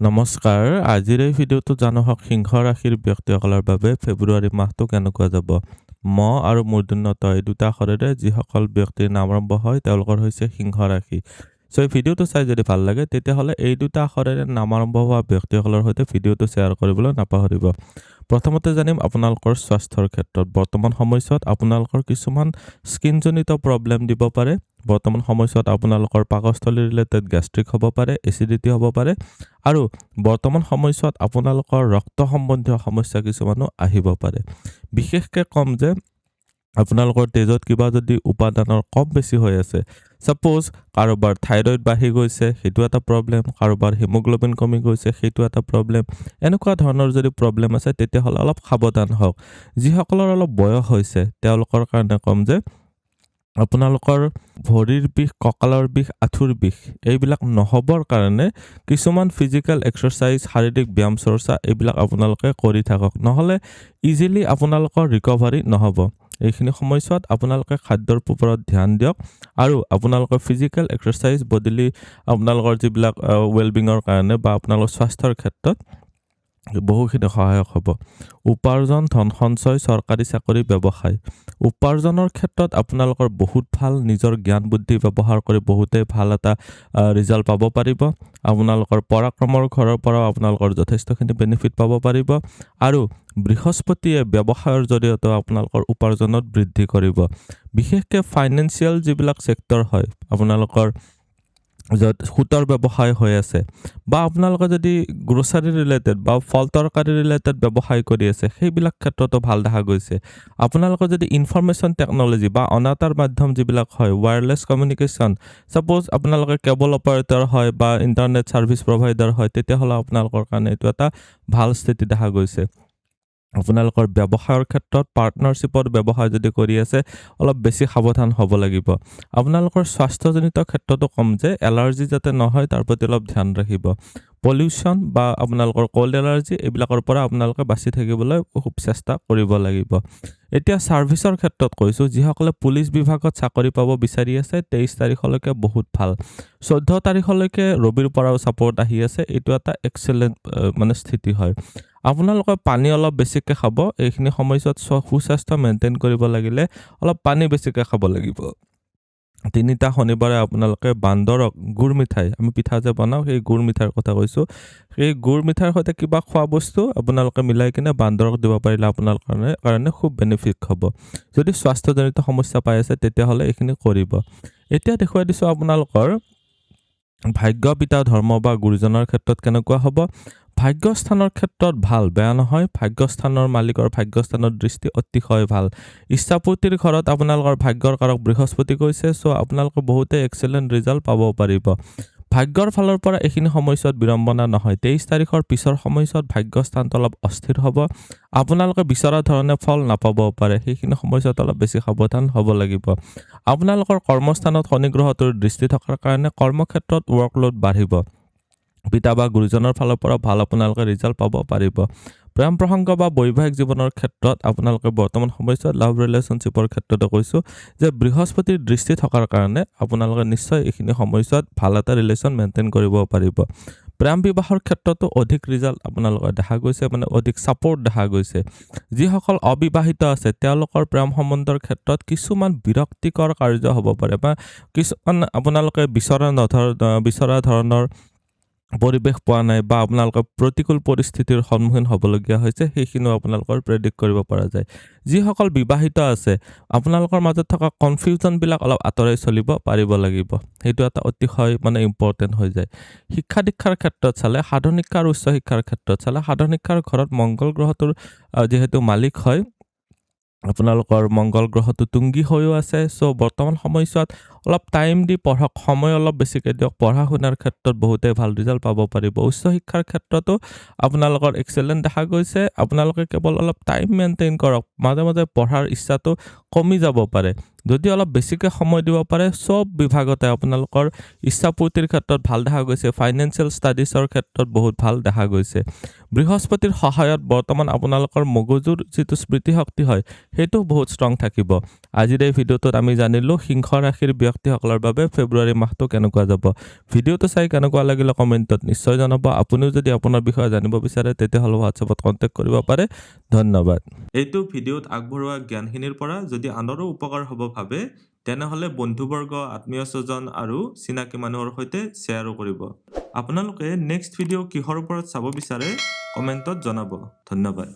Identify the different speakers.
Speaker 1: নমস্কাৰ। আজিৰ এই ভিডিঅ'টো জানক সিংহ ৰাশিৰ ব্যক্তিসকলৰ বাবে ফেব্ৰুৱাৰী মাহটো কেনেকুৱা যাব। ম আৰু মূৰ্ধন্য ত এই দুটা আখৰেৰে যিসকল ব্যক্তিৰ নাম আৰম্ভ হয় তেওঁলোকৰ হৈছে সিংহ ৰাশি। চ' এই ভিডিঅ'টো চাই যদি ভাল লাগে তেতিয়াহ'লে এই দুটা আখৰেৰে নাম আৰম্ভ হোৱা ব্যক্তিসকলৰ সৈতে ভিডিঅ'টো শ্বেয়াৰ কৰিবলৈ নাপাহৰিব। প্ৰথমতে জানিম আপোনালোকৰ স্বাস্থ্যৰ ক্ষেত্ৰত বৰ্তমান সময়ছোৱাত আপোনালোকৰ কিছুমান স্কিনজনিত প্ৰব্লেম দিব পাৰে। বৰ্তমান সময়ছোৱাত আপোনালোকৰ পাকস্থলী ৰিলেটেড গেষ্ট্ৰিক হ'ব পাৰে, এচিডিটি হ'ব পাৰে আৰু বৰ্তমান সময়ছোৱাত আপোনালোকৰ ৰক্ত সম্বন্ধীয় সমস্যা কিছুমানো আহিব পাৰে। বিশেষকৈ কম যে আপোনালোকৰ তেজত কিবা যদি উপাদানৰ কম বেছি হৈ আছে, ছাপ'জ কাৰোবাৰ থাইৰইড বাঢ়ি গৈছে সেইটো এটা প্ৰব্লেম, কাৰোবাৰ হিমোগ্ল'বিন কমি গৈছে সেইটো এটা প্ৰব্লেম। এনেকুৱা ধৰণৰ যদি প্ৰব্লেম আছে তেতিয়াহ'লে অলপ সাৱধান হওক। যিসকলৰ অলপ বয়স হৈছে তেওঁলোকৰ কাৰণে ক'ম যে আপোনালোকৰ ভৰিৰ বিষ, কঁকালৰ বিষ, আঁঠুৰ বিষ এইবিলাক নহ'বৰ কাৰণে কিছুমান ফিজিকেল এক্সাৰচাইজ, শাৰীৰিক ব্যায়াম চৰ্চা এইবিলাক আপোনালোকে কৰি থাকক, নহ'লে ইজিলি আপোনালোকৰ ৰিকভাৰী নহ'ব। এইখিনি সময়ছোৱাত আপোনালোকে খাদ্যৰ ওপৰত ধ্যান দিয়ক আৰু আপোনালোকৰ ফিজিকেল এক্সাৰচাইজ বডিলি আপোনালোকৰ যিবিলাক ৱেলবিঙৰ কাৰণে বা আপোনালোকৰ স্বাস্থ্যৰ ক্ষেত্ৰত বহুখিনি সহায়ক হ'ব। উপাৰ্জন, ধন সঞ্চয়, চৰকাৰী চাকৰি, ব্যৱসায়। উপাৰ্জনৰ ক্ষেত্ৰত আপোনালোকৰ বহুত ভাল, নিজৰ জ্ঞান বুদ্ধি ব্যৱহাৰ কৰি বহুতেই ভাল এটা ৰিজাল্ট পাব পাৰিব। আপোনালোকৰ পৰাক্ৰমৰ ঘৰৰ পৰাও আপোনালোকৰ যথেষ্টখিনি বেনিফিট পাব পাৰিব আৰু বৃহস্পতিয়ে ব্যৱসায়ৰ জৰিয়তে আপোনালোকৰ উপাৰ্জনত বৃদ্ধি কৰিব। বিশেষকৈ ফাইনেন্সিয়েল যিবিলাক ছেক্টৰ হয় আপোনালোকৰ য'ত সূতৰ ব্যৱসায় হৈ আছে বা আপোনালোকে যদি গ্ৰ'চাৰী ৰিলেটেড বা ফল তৰকাৰী ৰিলেটেড ব্যৱসায় কৰি আছে সেইবিলাক ক্ষেত্ৰতো ভাল দেখা গৈছে। আপোনালোকৰ যদি ইনফৰমেশ্যন টেকন'লজি বা অনাতাঁৰ মাধ্যম যিবিলাক হয়, ৱায়াৰলেছ কমিউনিকেশ্যন, ছাপ'জ আপোনালোকে কেবল অপাৰেটৰ হয় বা ইণ্টাৰনেট ছাৰ্ভিচ প্ৰভাইডাৰ হয় তেতিয়াহ'লে আপোনালোকৰ কাৰণে এইটো এটা ভাল স্থিতি দেখা গৈছে। আপোনালোকৰ ব্যৱসায়ৰ ক্ষেত্ৰত পাৰ্টনাৰশ্বিপত ব্যৱসায় যদি কৰি আছে অলপ বেছি সাৱধান হ'ব লাগিব। আপোনালোকৰ স্বাস্থ্যজনিত ক্ষেত্ৰতো ক'ম যে এলাৰ্জি যাতে নহয় তাৰ প্ৰতি অলপ ধ্যান ৰাখিব। পলিউশ্যন বা আপোনালোকৰ ক'ল্ড এলাৰ্জি এইবিলাকৰ পৰা আপোনালোকে বাচি থাকিবলৈ খুব চেষ্টা কৰিব লাগিব। এতিয়া ছাৰ্ভিচৰ ক্ষেত্ৰত কৈছোঁ, যিসকলে পুলিচ বিভাগত চাকৰি পাব বিচাৰি আছে 23 তাৰিখলৈকে বহুত ভাল। 14 তাৰিখলৈকে ৰবিৰ পৰাও ছাপৰ্ট আহি আছে, এইটো এটা এক্সেলেণ্ট স্থিতি হয়। আপোনালোকে পানী অলপ বেছিকৈ খাব। এইখিনি সময়ছোৱাত সুস্বাস্থ্য মেইনটেইন কৰিব লাগিলে অলপ পানী বেছিকৈ খাব লাগিব। 3টা শনিবাৰে আপোনালোকে বান্দৰক গুড় মিঠাই, আমি পিঠা যে বনাওঁ সেই গুড় মিঠাইৰ কথা কৈছোঁ, সেই গুড় মিঠাইৰ সৈতে কিবা খোৱা বস্তু আপোনালোকে মিলাই কিনে বান্দৰক দিব পাৰিলে আপোনালোকৰ কাৰণে খুব বেনিফিট হ'ব। যদি স্বাস্থ্যজনিত সমস্যা পাই আছে তেতিয়াহ'লে এইখিনি কৰিব। এতিয়া দেখুৱাই দিছোঁ আপোনালোকৰ ভাগ্য, পিতা, ধৰ্ম বা গুৰুজনৰ ক্ষেত্ৰত কেনেকুৱা হ'ব। ভাগ্যস্থানৰ ক্ষেত্ৰত ভাল, বেয়া নহয়। ভাগ্যস্থানৰ মালিকৰ ভাগ্যস্থানৰ দৃষ্টি অতিশয় ভাল। ইচ্ছাপূৰ্তিৰ ঘৰত আপোনালোকৰ ভাগ্যৰ কাৰক বৃহস্পতি গৈছে, চ' আপোনালোকে বহুতে এক্সেলেণ্ট ৰিজাল্ট পাব পাৰিব। ভাগ্যৰ ফালৰ পৰা এইখিনি সময়ছোৱাত বিড়ম্বনা নহয়। 23 তাৰিখৰ পিছৰ সময়ছোৱাত ভাগ্যস্থানটো অলপ অস্থিৰ হ'ব। আপোনালোকে বিচৰা ধৰণে ফল নাপাব পাৰে, সেইখিনি সময়ছোৱাত অলপ বেছি সাৱধান হ'ব লাগিব। আপোনালোকৰ কৰ্মস্থানত শনি গ্ৰহটোৰ দৃষ্টি থকাৰ কাৰণে কৰ্মক্ষেত্ৰত ৱৰ্কলোড বাঢ়িব। পিতা বা গুৰুজনৰ ফালৰ পৰা ভাল আপোনালোকে ৰিজাল্ট পাব পাৰিব। প্ৰেম প্ৰসংগ বা বৈবাহিক জীৱনৰ ক্ষেত্ৰত আপোনালোকে বৰ্তমান সময়ছোৱাত লাভ ৰিলেশ্যনশ্বিপৰ ক্ষেত্ৰতো কৈছোঁ যে বৃহস্পতিৰ দৃষ্টি থকাৰ কাৰণে আপোনালোকে নিশ্চয় এইখিনি সময়ছোৱাত ভাল এটা ৰিলেশ্যন মেইনটেইন কৰিব পাৰিব। প্ৰেম বিবাহৰ ক্ষেত্ৰতো অধিক ৰিজাল্ট আপোনালোকৰ দেখা গৈছে, অধিক ছাপৰ্ট দেখা গৈছে। যিসকল অবিবাহিত আছে তেওঁলোকৰ প্ৰেম সম্বন্ধৰ ক্ষেত্ৰত কিছুমান বিৰক্তিকৰ কাৰ্য হ'ব পাৰে বা কিছুমান আপোনালোকে বিচৰা ধৰণৰ পৰিৱেশ পোৱা নাই বা আপোনালোকৰ প্ৰতিকূল পৰিস্থিতিৰ সন্মুখীন হ'বলগীয়া হৈছে, সেইখিনিও আপোনালোকৰ প্ৰেডিক্ট কৰিব পৰা যায়। যিসকল বিবাহিত আছে আপোনালোকৰ মাজত থকা কনফিউজনবিলাক অলপ আঁতৰাই চলিব পাৰিব লাগিব, সেইটো এটা অতিশয় ইম্পৰ্টেণ্ট হৈ যায়। শিক্ষা দীক্ষাৰ ক্ষেত্ৰত চালে, সাধন শিক্ষা আৰু উচ্চ শিক্ষাৰ ক্ষেত্ৰত চালে, সাধন শিক্ষাৰ ঘৰত মংগল গ্ৰহটোৰ যিহেতু মালিক হয়, আপোনালোকৰ মংগল গ্ৰহটো তুংগী হৈও আছে। চ' বৰ্তমান সময়ছোৱাত অলপ টাইম দি পঢ়ক, সময় অলপ বেছিকৈ দিয়ক। পঢ়া শুনাৰ ক্ষেত্ৰত বহুতেই ভাল ৰিজাল্ট পাব পাৰিব। উচ্চ শিক্ষাৰ ক্ষেত্ৰতো আপোনালোকৰ এক্সেলেণ্ট দেখা গৈছে। আপোনালোকে কেৱল অলপ টাইম মেইনটেইন কৰক। মাজে মাজে পঢ়াৰ ইচ্ছাটো কমি যাব পাৰে, যদি অলপ বেছিকৈ সময় দিব পাৰে চব বিভাগতে আপোনালোকৰ ইচ্ছাপূৰ্তিৰ ক্ষেত্ৰত ভাল দেখা গৈছে। ফাইনেন্সিয়েল ষ্টাডিজৰ ক্ষেত্ৰত বহুত ভাল দেখা গৈছে। বৃহস্পতিৰ সহায়ত বৰ্তমান আপোনালোকৰ মগজুৰ যিটো স্মৃতিশক্তি হয় সেইটো বহুত ষ্ট্ৰং থাকিব। আজিৰ এই ভিডিঅ'টোত আমি জানিলোঁ সিংহ ৰাশিৰ ব্যক্তিসকলৰ বাবে ফেব্ৰুৱাৰী মাহটো কেনেকুৱা যাব। ভিডিঅ'টো চাই কেনেকুৱা লাগিলে কমেণ্টত নিশ্চয় জনাব। আপুনিও যদি আপোনাৰ বিষয়ে জানিব বিচাৰে তেতিয়াহ'লে হোৱাটছএপত কণ্টেক্ট কৰিব পাৰে। ধন্যবাদ। এইটো ভিডিঅ'ত আগবঢ়োৱা জ্ঞানখিনিৰ পৰা যদি আনৰো উপকাৰ হ'ব ভাবে তেনেহ'লে বন্ধুবৰ্গ, আত্মীয় স্বজন আৰু চিনাকি মানুহৰ সৈতে শ্বেয়াৰো কৰিব। আপোনালোকে নেক্সট ভিডিঅ' কিহৰ ওপৰত চাব বিচাৰে কমেণ্টত জনাব। ধন্যবাদ।